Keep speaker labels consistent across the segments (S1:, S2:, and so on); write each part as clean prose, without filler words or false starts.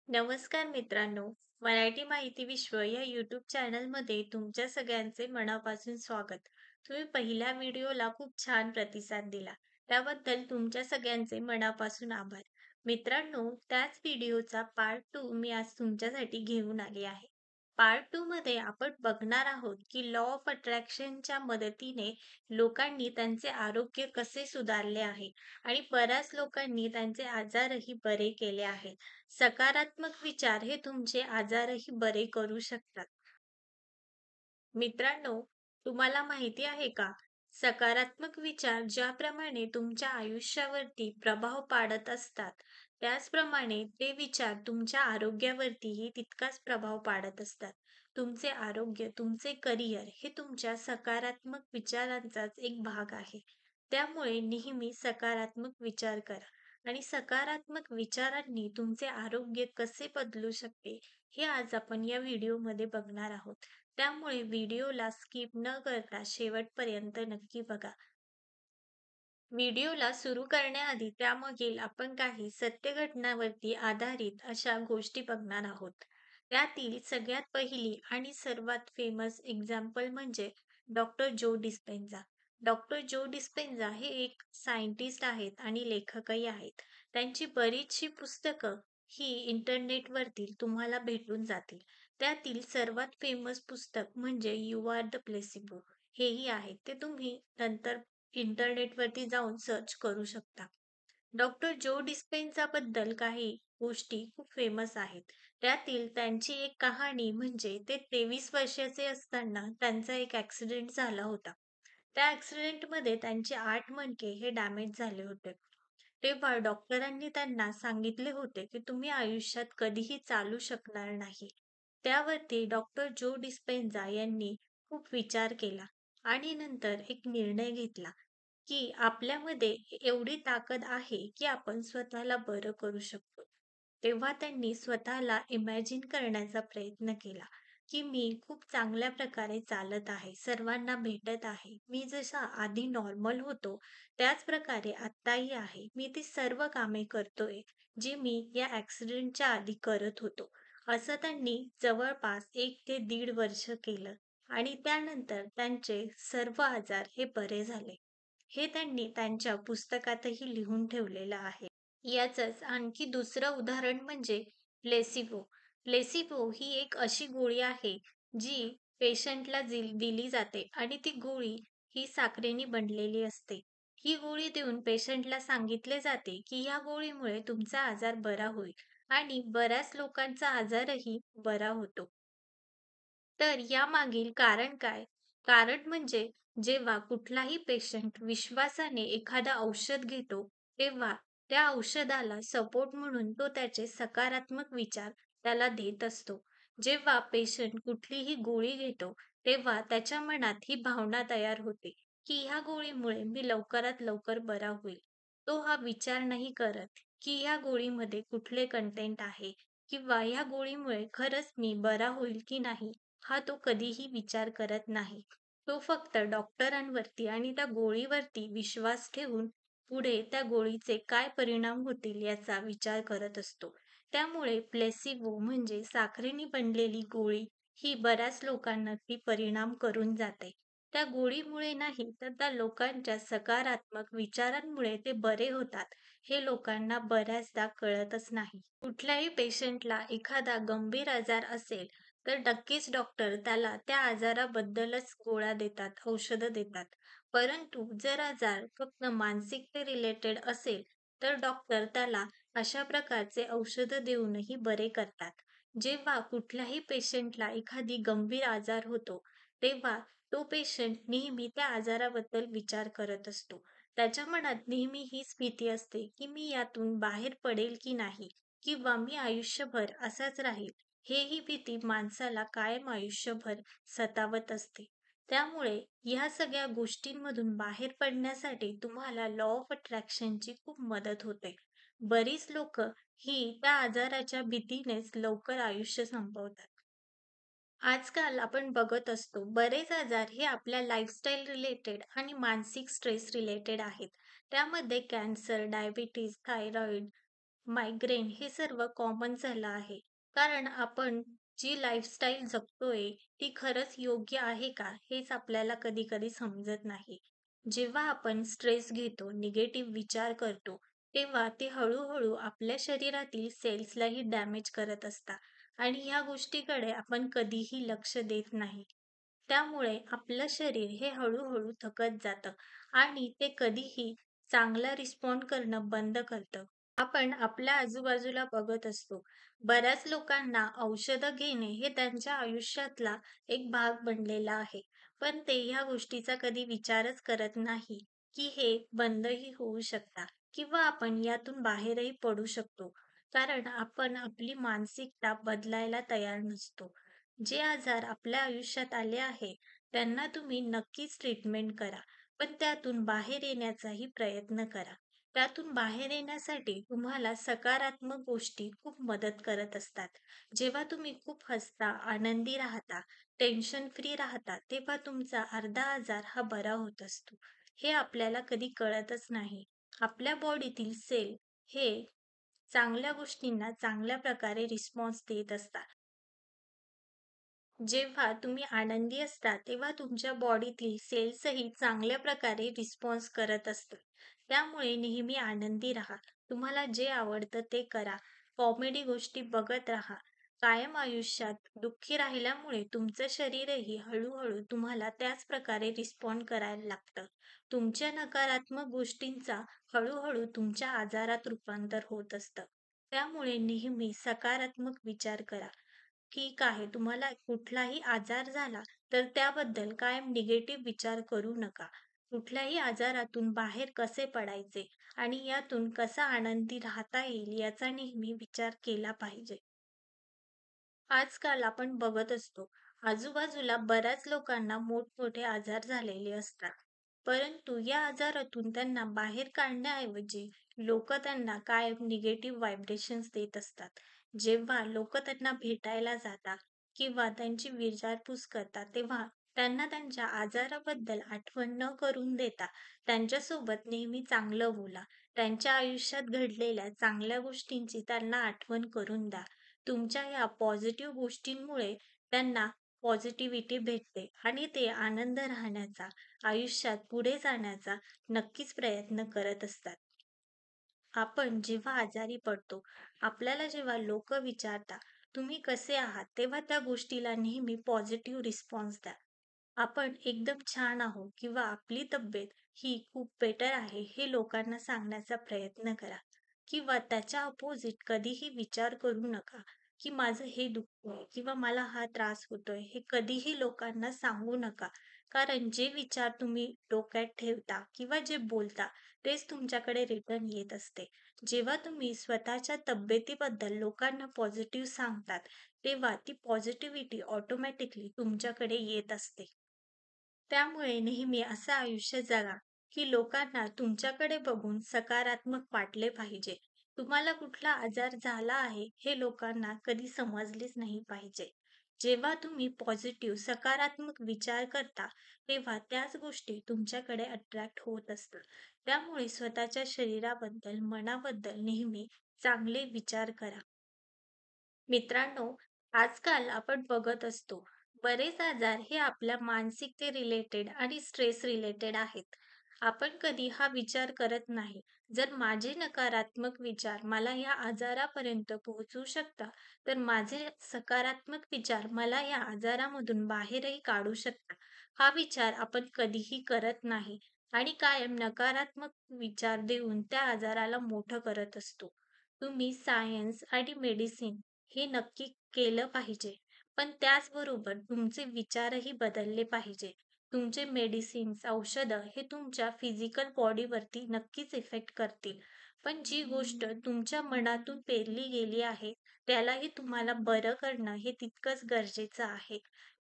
S1: नमस्कार मित्रांनो, मराठी माहिती विश्व या यूट्यूब चॅनलमध्ये तुमच्या सगळ्यांचे मनापासून स्वागत. तुम्ही पहिल्या व्हिडिओला खूप छान प्रतिसाद दिला. त्याबद्दल तुमच्या सगळ्यांचे मनापासून आभार. मित्रांनो, त्याच व्हिडिओचा पार्ट 2 मी आज तुमच्यासाठी घेऊन आली आहे. पार्ट 2 मध्ये आपण बघणार आहोत की लॉ ऑफ अट्रॅक्शनच्या मदतीने लोकांनी त्यांचे आरोग्य कसे सुधारले आहे आणि बऱ्याच लोकांनी त्यांचे आजारही बरे केले आहेत. सकारात्मक विचार हे तुमचे आजारही बरे करू शकतात. मित्रांनो, तुम्हाला माहिती आहे का? सकारात्मक विचार ज्याप्रमाणे तुमच्या आयुष्यावरती प्रभाव पाडत असतात, त्याचप्रमाणे ते विचार तुमच्या आरोग्यावरतीही तितकाच प्रभाव पाडत असतात. तुमचे आरोग्य, तुमचे करिअर हे तुमच्या सकारात्मक विचारांचाच एक भाग आहे. त्यामुळे नेहमी सकारात्मक विचार करा आणि सकारात्मक विचारांनी तुमचे आरोग्य कसे बदलू शकते, हे आज आपण या व्हिडिओमध्ये बघणार आहोत. त्यामुळे व्हिडिओला स्किप न करता शेवटपर्यंत नक्की बघा. व्हिडिओला सुरू करण्याआधी त्यामागील आपण काही सत्य घटनांवरती आधारित अशा गोष्टी बघणार आहोत. त्यातील सगळ्यात पहिली आणि सर्वात फेमस एक्झाम्पल म्हणजे डॉक्टर जो डिस्पेन्झा. डॉक्टर जो डिस्पेन्झा हे एक सायंटिस्ट आहेत आणि लेखकही आहेत. त्यांची बरीचशी पुस्तकं ही इंटरनेटवरती तुम्हाला भेटून जातील. त्यातील सर्वात फेमस पुस्तक म्हणजे यू आर द प्लेसिबो हेही आहे. ते तुम्ही नंतर इंटरनेटवरती जाऊन सर्च करू शकता. डॉक्टर जो डिस्पेन्झा बद्दल काही गोष्टी खूप फेमस आहेत. त्यातील त्यांची एक कहाणी म्हणजे ते 23 वर्षाचे असताना त्यांचा एक ॲक्सिडेंट झाला होता. त्या ॲक्सिडेंटमध्ये त्यांचे 8 मणके हे डॅमेज झाले होते. तेव्हा डॉक्टरांनी त्यांना सांगितले होते, की तुम्ही आयुष्यात कधीही चालू शकणार नाही. त्यावरती डॉक्टर जो डिस्पेन्झा यांनी खूप विचार केला आणि नंतर एक निर्णय घेतला, की आपल्यामध्ये एवढी ताकद आहे, की आपण स्वतःला बरं करू शकतो. तेव्हा त्यांनी स्वतःला इमॅजिन करण्याचा प्रयत्न केला, की मी खूप चांगल्या प्रकारे चालत आहे, सर्वांना भेटत आहे. मी जसा आधी नॉर्मल होतो, त्याच प्रकारे आत्ताही आहे. मी ती सर्व कामे करतोय, जी मी या ॲक्सिडेंटच्या आधी करत होतो. असं त्यांनी जवळपास 1 ते दीड वर्ष केलं आणि त्यानंतर त्यांचे सर्व आजार हे बरे झाले. हे त्यांनी त्यांच्या पुस्तकातही लिहून ठेवलेलं आहे. याचंच आणखी दुसरं उदाहरण म्हणजे प्लेसिबो. प्लेसिबो ही एक अशी गोळी आहे, जी पेशंटला दिली जाते आणि ती गोळी ही साखरेने बनलेली असते. ही गोळी देऊन पेशंटला सांगितले जाते, की या गोळीमुळे तुमचा आजार बरा होईल आणि बऱ्याच लोकांचा आजारही बरा होतो. तर यामागील कारण काय? कारण म्हणजे जेव्हा कुठलाही पेशंट विश्वासाने एखादं औषध घेतो, तेव्हा त्या औषधाला सपोर्ट म्हणून तो त्याचे सकारात्मक विचार त्याला देत असतो. जेव्हा पेशंट कुठलीही गोळी घेतो, तेव्हा त्याच्या मनात ही भावना तयार होते, की ह्या गोळीमुळे मी लवकरात लवकर बरा होईल. तो हा विचार नाही करत, की ह्या गोळीमध्ये कुठले कंटेंट आहे किंवा ह्या गोळीमुळे खरंच मी बरा होईल की नाही, हा तो कधीही विचार करत नाही. तो फक्त डॉक्टरांवरती आणि त्या गोळीवरती विश्वास ठेवून पुढे त्या गोळीचे काय परिणाम होतील याचा विचार करत असतो. त्यामुळे प्लेसिबो म्हणजे साखरेने बनलेली गोळी ही बऱ्याच लोकांना ती परिणाम करून जाते. त्या गोळीमुळे नाही तर त्या लोकांच्या सकारात्मक विचारांमुळे ते बरे होतात. हे लोकांना बऱ्याचदा कळतच नाही. कुठल्याही पेशंटला एखादा गंभीर आजार असेल तर नक्कीच डॉक्टर त्याला त्या आजाराबद्दलच गोळ्या देतात, औषधं देतात. परंतु जर आजार फक्त मानसिकते रिलेटेड असेल, तर डॉक्टर त्याला अशा प्रकारचे औषधं देऊनही बरे करतात. जेव्हा कुठल्याही पेशंटला एखादी गंभीर आजार होतो, तेव्हा तो पेशंट नेहमी त्या आजाराबद्दल विचार करत असतो. त्याच्या मनात नेहमी हीच भीती असते, की मी यातून बाहेर पडेल की नाही किंवा मी आयुष्यभर असाच राहील. ही भीती माणसाला कायम आयुष्यभर सतावत असते. त्यामुळे ह्या सगळ्या गोष्टींमधून बाहेर पडण्यासाठी तुम्हाला लॉ ऑफ अट्रॅक्शनची खूप मदत होते. बरीच लोकं ही त्या आजाराच्या भीतीनेच लवकर आयुष्य संपवतात. आजकाल आपण बघत असतो बरेच आजार हे आपल्या लाईफस्टाईल रिलेटेड आणि मानसिक स्ट्रेस रिलेटेड आहेत. त्यामध्ये कॅन्सर, डायबिटीज, थायरॉइड मायग्रेन हे सर्व कॉमन झालं आहे. कारण आपण जी लाईफस्टाईल जगतोय, ती खरंच योग्य आहे का? हेच आपल्याला कधी-कधी समजत नाही. जेव्हा आपण स्ट्रेस घेतो, निगेटिव्ह विचार करतो, तेव्हा ते हळू आपल्या शरीरातील सेल्सलाही डॅमेज करत असतात आणि ह्या गोष्टीकडे आपण कधीही लक्ष देत नाही. त्यामुळे आपलं शरीर हे हळू थकत जातं आणि ते कधीही चांगला रिस्पॉन्ड करणं बंद करतं. आपण आपल्या आजूबाजूला बघत असतो. बऱ्याच लोकांना औषधं घेणे हे त्यांच्या आयुष्यातला एक भाग बनलेला आहे. पण ते ह्या गोष्टीचा कधी विचारच करत नाही, की हे बंदही होऊ शकतात किंवा आपण यातून बाहेरही पडू शकतो. कारण आपण आपली मानसिकता बदलायला तयार नसतो. जे आजार आपल्या आयुष्यात आले आहे, त्यांना तुम्ही नक्कीच ट्रीटमेंट करा. पण त्यातून बाहेर येण्याचाही प्रयत्न करा. त्यातून बाहेर येण्यासाठी तुम्हाला सकारात्मक गोष्टी खूप मदत करत असतात. जेव्हा तुम्ही खूप हसता, आनंदी राहता, टेन्शन फ्री राहता, तेव्हा तुमचा अर्धा आजार हा बरा होत असतो. हे आपल्याला कधी कळतच नाही. आपल्या बॉडीतील सेल हे चांगल्या गोष्टींना चांगल्या प्रकारे रिस्पॉन्स देत असतात. जेव्हा तुम्ही आनंदी असता, तेव्हा तुमच्या बॉडीतील सेल्सही चांगल्या प्रकारे रिस्पॉन्स करत असतात. त्यामुळे नेहमी आनंदी राहा. तुम्हाला जे आवडतं ते करा. कॉमेडी गोष्टी बघत राहा. कायम आयुष्यात दुःखी राहिल्यामुळे तुमचं शरीरही हळू तुम्हाला त्याच प्रकारे रिस्पॉन्ड करायला लागतं. तुमच्या नकारात्मक गोष्टींचा तुमच्या आजारात रूपांतर होत असतं. त्यामुळे नेहमी सकारात्मक विचार करा. ठीक आहे, तुम्हाला कुठलाही आजार झाला, तर त्याबद्दल कायम निगेटिव्ह विचार करू नका. कुठल्याही आजारातून बाहेर कसे पडायचे आणि यातून कसा आनंदी राहता येईल याचा नेहमी विचार केला पाहिजे. आजकाल आपण बघत असतो, आजूबाजूला बऱ्याच लोकांना मोठमोठे आजार झालेले असतात. परंतु या आजारातून त्यांना बाहेर काढण्याऐवजी लोक त्यांना कायम निगेटिव्ह व्हायब्रेशन्स देत असतात. जेव्हा लोक त्यांना भेटायला जातात किंवा त्यांची विचारपूस करतात, तेव्हा त्यांना त्यांच्या आजाराबद्दल आठवण न करून देता त्यांच्यासोबत नेहमी चांगलं बोला. त्यांच्या आयुष्यात घडलेल्या चांगल्या गोष्टींची त्यांना आठवण करून द्या. तुमच्या या पॉझिटिव्ह गोष्टींमुळे त्यांना पॉझिटिव्हिटी भेटते आणि ते आनंद राहण्याचा, आयुष्यात पुढे जाण्याचा नक्कीच प्रयत्न करत असतात. आपण जेव्हा आजारी पडतो, आपल्याला जेव्हा लोक विचारतात, "तुम्ही कसे आहात?" तेव्हा त्या गोष्टीला नेहमी पॉझिटिव्ह रिस्पॉन्स द्या. आपण एकदम छान आहोत किंवा आपली तब्येत ही खूप बेटर आहे, हे लोकांना सांगण्याचा प्रयत्न करा. किंवा त्याच्या अपोझिट कधीही विचार करू नका, की माझं हे दुखतंय किंवा मला हा त्रास होतोय. हे कधीही लोकांना सांगू नका. कारण जे विचार तुम्ही डोक्यात ठेवता किंवा जे बोलता, तेच तुमच्याकडे रिटर्न येत असते. जेव्हा तुम्ही स्वतःच्या तब्येतीबद्दल लोकांना पॉझिटिव्ह सांगतात, तेव्हा ती पॉझिटिव्हिटी ऑटोमॅटिकली तुमच्याकडे येत असते. त्यामुळे नेहमी असं आयुष्य जगा, की लोकांना तुमच्याकडे बघून सकारात्मक वाटले पाहिजे. तुम्हाला कुठला आजार झाला आहे, हे लोकांना कधी समजलेच नाही पाहिजे. जेव्हा तुम्ही पॉझिटिव्ह, सकारात्मक विचार करता, तेव्हा त्याच गोष्टी तुमच्याकडे अट्रॅक्ट होत असतात. त्यामुळे स्वतःच्या शरीराबद्दल, मनाबद्दल नेहमी चांगले विचार करा. मित्रांनो, आजकाल आपण बघत असतो, बरेच आजार हे आपल्या मानसिकते रिलेटेड आणि स्ट्रेस रिलेटेड आहेत. आपण कधी हा विचार करत नाही. जर माझे नकारात्मक विचार मला या आजारापर्यंत पोहोचू शकतात, तर माझे सकारात्मक विचार मला या आजारामधून बाहेरही काढू शकतात. हा विचार आपण कधीही करत नाही आणि कायम नकारात्मक विचार देऊन त्या आजाराला मोठं करत असतो. तुम्ही सायन्स आणि मेडिसिन हे नक्की केलं पाहिजे. पण त्याचबरोबर तुमचे विचारही बदलले पाहिजे. तुमचे मेडिसिन्स, औषधं हे तुमच्या फिजिकल बॉडीवरती नक्कीच इफेक्ट करतील. पण जी गोष्ट तुमच्या मनातून पेरली गेली आहे, त्यालाही तुम्हाला बरं करणं हे तितकंच गरजेचं आहे.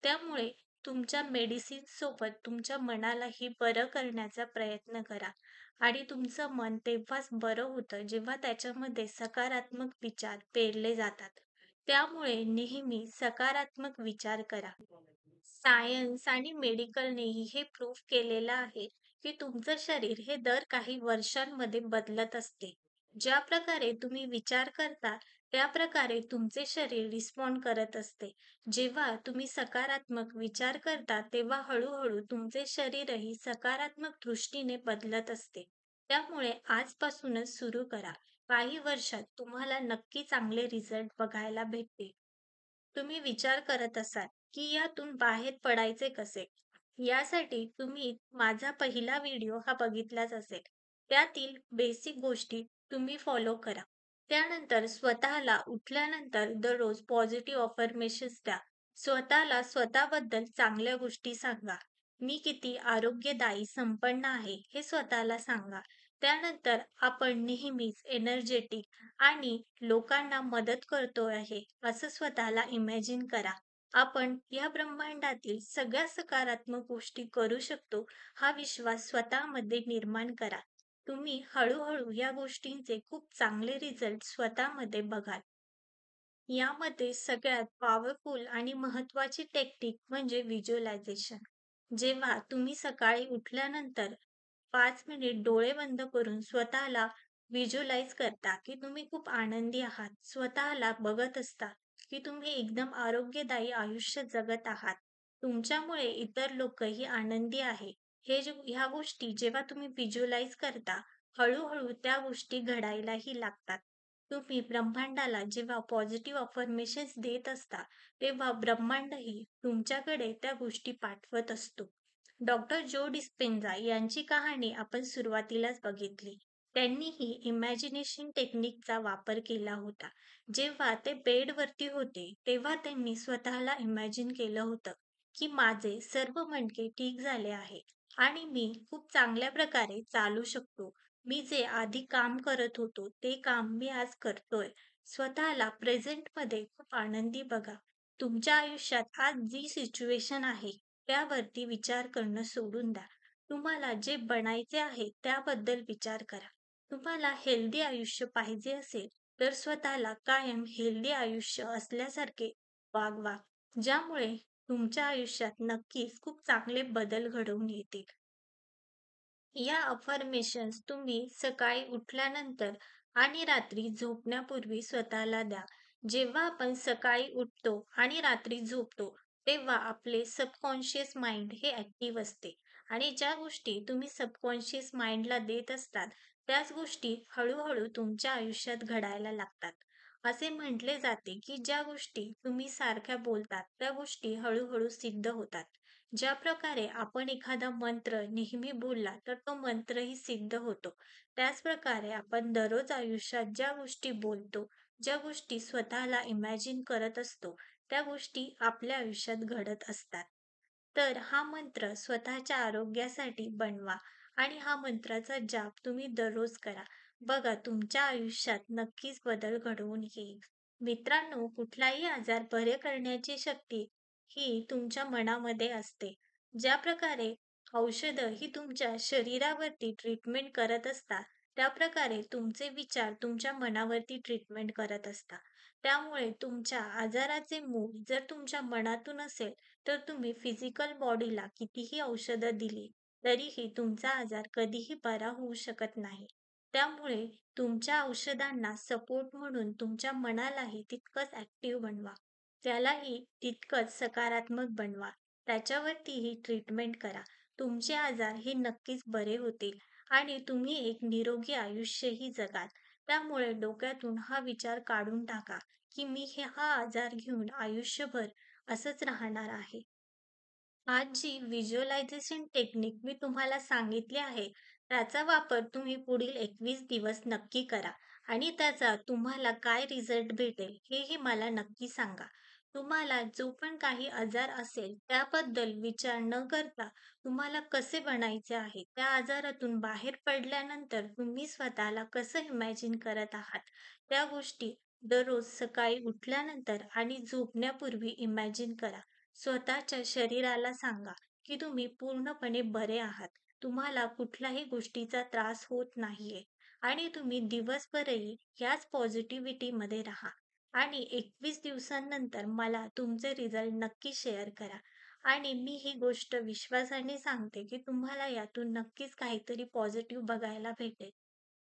S1: त्यामुळे तुमच्या मेडिसिन्स सोबत तुमच्या मनालाही बरं करण्याचा प्रयत्न करा आणि तुमचं मन तेव्हाच बरं होतं, जेव्हा त्याच्यामध्ये सकारात्मक विचार पेरले जातात. त्यामुळे नेहमी सकारात्मक विचार करा. सायन्स आणि मेडिकलनेही हे प्रूव्ह केलेलं आहे, की तुमचं शरीर हे दर काही वर्षांमध्ये बदलत असते. ज्या प्रकारे तुम्ही विचार करता, त्या प्रकारे तुमचे शरीर रिस्पॉन्ड करत असते. जेव्हा तुम्ही सकारात्मक विचार करता, तेव्हा हळू-हळू तुमचे शरीरही सकारात्मक दृष्टीने बदलत असते. त्यामुळे आजपासूनच सुरू करा. काही वर्षात तुम्हाला नक्की चांगले रिझल्ट बघायला भेटतील. तुम्ही विचार करत असाल, की यातून बाहेर पडायचे कसे? यासाठी तुम्ही माझा पहिला व्हिडिओ हा बघितलाच असेल. त्यातील बेसिक गोष्टी तुम्ही फॉलो करा. त्यानंतर स्वतःला उठल्यानंतर दररोज पॉझिटिव्ह अफर्मेशन्स द्या. स्वतःला स्वतःबद्दल चांगल्या गोष्टी सांगा. मी किती आरोग्यदायी, संपन्न आहे हे स्वतःला सांगा. त्यानंतर आपण नेहमीच एनर्जेटिक आणि लोकांना मदत करतो आहे असं स्वतःला इमॅजिन करा. आपण या ब्रह्मांडातील सगळ्या सकारात्मक गोष्टी करू शकतो हा विश्वास स्वतःमध्ये निर्माण करा. तुम्ही हळूहळू या गोष्टींचे खूप चांगले रिझल्ट स्वतःमध्ये बघाल. यामध्ये सगळ्यात पॉवरफुल आणि महत्त्वाची टेक्निक म्हणजे व्हिज्युअलायझेशन. जेव्हा तुम्ही सकाळी उठल्यानंतर 5 मिनिट डोळे बंद करून स्वतःला व्हिज्युअलाइज करता, की तुम्ही खूप आनंदी आहात. स्वतःला बघत असता, की तुम्ही एकदम आरोग्यदायी आयुष्य जगत आहात. तुमच्यामुळे इतर लोकही आनंदी आहे. ह्या गोष्टी जेव्हा तुम्ही व्हिज्युअलाइज करता, हळू त्या गोष्टी घडायलाही लागतात. तुम्ही ब्रह्मांडाला जेव्हा पॉझिटिव्ह अफर्मेशन्स देत असता, तेव्हा ब्रह्मांडही तुमच्याकडे त्या गोष्टी पाठवत असतो. डॉक्टर जो डिस्पेन्झा यांची कहाणी आपण सुरुवातीलाच बघितली. त्यांनीही इमॅजिनेशन टेक्निकचा वापर केला होता. जेव्हा ते बेडवरती होते, तेव्हा त्यांनी स्वतःला इमॅजिन केलं होतं, की माझे सर्व मणके ठीक झाले आहे आणि मी खूप चांगल्या प्रकारे चालू शकतो. मी जे आधी काम करत होतो, ते काम मी आज करतोय. स्वतःला प्रेझेंटमध्ये खूप आनंदी बघा. तुमच्या आयुष्यात आज जी सिच्युएशन आहे, त्यावरती विचार करणं सोडून द्या. तुम्हाला जे बनायचे आहे, त्याबद्दल विचार करा. तुम्हाला हेल्दी आयुष्य पाहिजे असेल, तर स्वतःला कायम हेल्दी आयुष्य असल्यासारखे वागवा. ज्यामुळे तुमच्या आयुष्यात नक्कीच खूप चांगले बदल घडवून येतील. या अफर्मेशन्स तुम्ही सकाळी उठल्यानंतर आणि रात्री झोपण्यापूर्वी स्वतःला द्या. जेव्हा आपण सकाळी उठतो आणि रात्री झोपतो, तेव्हा आपले सबकॉन्शियस माइंड हे ॲक्टिव्ह असते आणि ज्या गोष्टी तुम्ही सबकॉन्शियस माइंडला देत असतात, त्याच गोष्टी हळू तुमच्या आयुष्यात घडायला लागतात. असे म्हटले जाते, की ज्या गोष्टी तुम्ही सारख्या बोलतात, त्या गोष्टी हळू सिद्ध होतात. ज्या प्रकारे आपण एखादा मंत्र नेहमी बोलला तर तो मंत्रही सिद्ध होतो. त्याच प्रकारे आपण दररोज आयुष्यात ज्या गोष्टी बोलतो, ज्या गोष्टी स्वतःला इमॅजिन करत असतो, त्या गोष्टी आपल्या आयुष्यात घडत असतात. तर हा मंत्र स्वतःच्या आरोग्यासाठी बनवा आणि हा मंत्राचा जाप तुम्ही दररोज करा. बघा तुमच्या आयुष्यात नक्कीच बदल घडवून येईल. मित्रांनो, कुठलाही आजार बरे करण्याची शक्ती ही तुमच्या मनामध्ये असते. ज्या प्रकारे औषधं ही तुमच्या शरीरावरती ट्रीटमेंट करत असतात, त्या प्रकारे तुमचे विचार तुमच्या मनावरती ट्रीटमेंट करत असतात. त्यामुळे तुमच्या आजाराचे मूळ जर तुमच्या मनातून असेल, तर तुम्ही फिजिकल बॉडीला कितीही औषधं दिली, तरीही तुमचा आजार कधीही बरा होऊ शकत नाही. त्यामुळे तुमच्या औषधांना सपोर्ट म्हणून तुमच्या मनालाही तितकंच ॲक्टिव्ह बनवा. त्यालाही तितकंच सकारात्मक बनवा. त्याच्यावरतीही ट्रीटमेंट करा. तुमचे आजार हे नक्कीच बरे होतील आणि तुम्ही एक निरोगी आयुष्यही जगाल. त्यामुळे डोक्यातून हा विचार काढून टाका, की मी हा आजार घेऊन आयुष्यभर असंच राहणार आहे. आज जी व्हिज्युअलायझेशन टेक्निक मी तुम्हाला सांगितली आहे, त्याचा वापर तुम्ही पुढील 21 दिवस नक्की करा आणि त्याचा तुम्हाला काय रिझल्ट भेटेल हेही मला नक्की सांगा. तुम्हाला जो पण काही आजार असेल त्याबद्दल विचार न करता तुम्हाला कसे बनायचे आहे, त्या आजारातून बाहेर पडल्यानंतर तुम्ही स्वतःला कसं इमॅजिन करत आहात, त्या गोष्टी दररोज सकाळी उठल्यानंतर आणि झोपण्यापूर्वी इमॅजिन करा. स्वतःच्या शरीराला सांगा, की तुम्ही पूर्णपणे बरे आहात. तुम्हाला कुठल्याही गोष्टीचा त्रास होत नाहीये आणि तुम्ही दिवसभरही ह्याच पॉझिटिव्हिटीमध्ये राहा आणि 21 दिवसांनंतर मला तुमचे रिझल्ट नक्की शेअर करा. आणि मी ही गोष्ट विश्वासाने सांगते, की तुम्हाला यातून नक्कीच काहीतरी पॉझिटिव्ह बघायला भेटेल.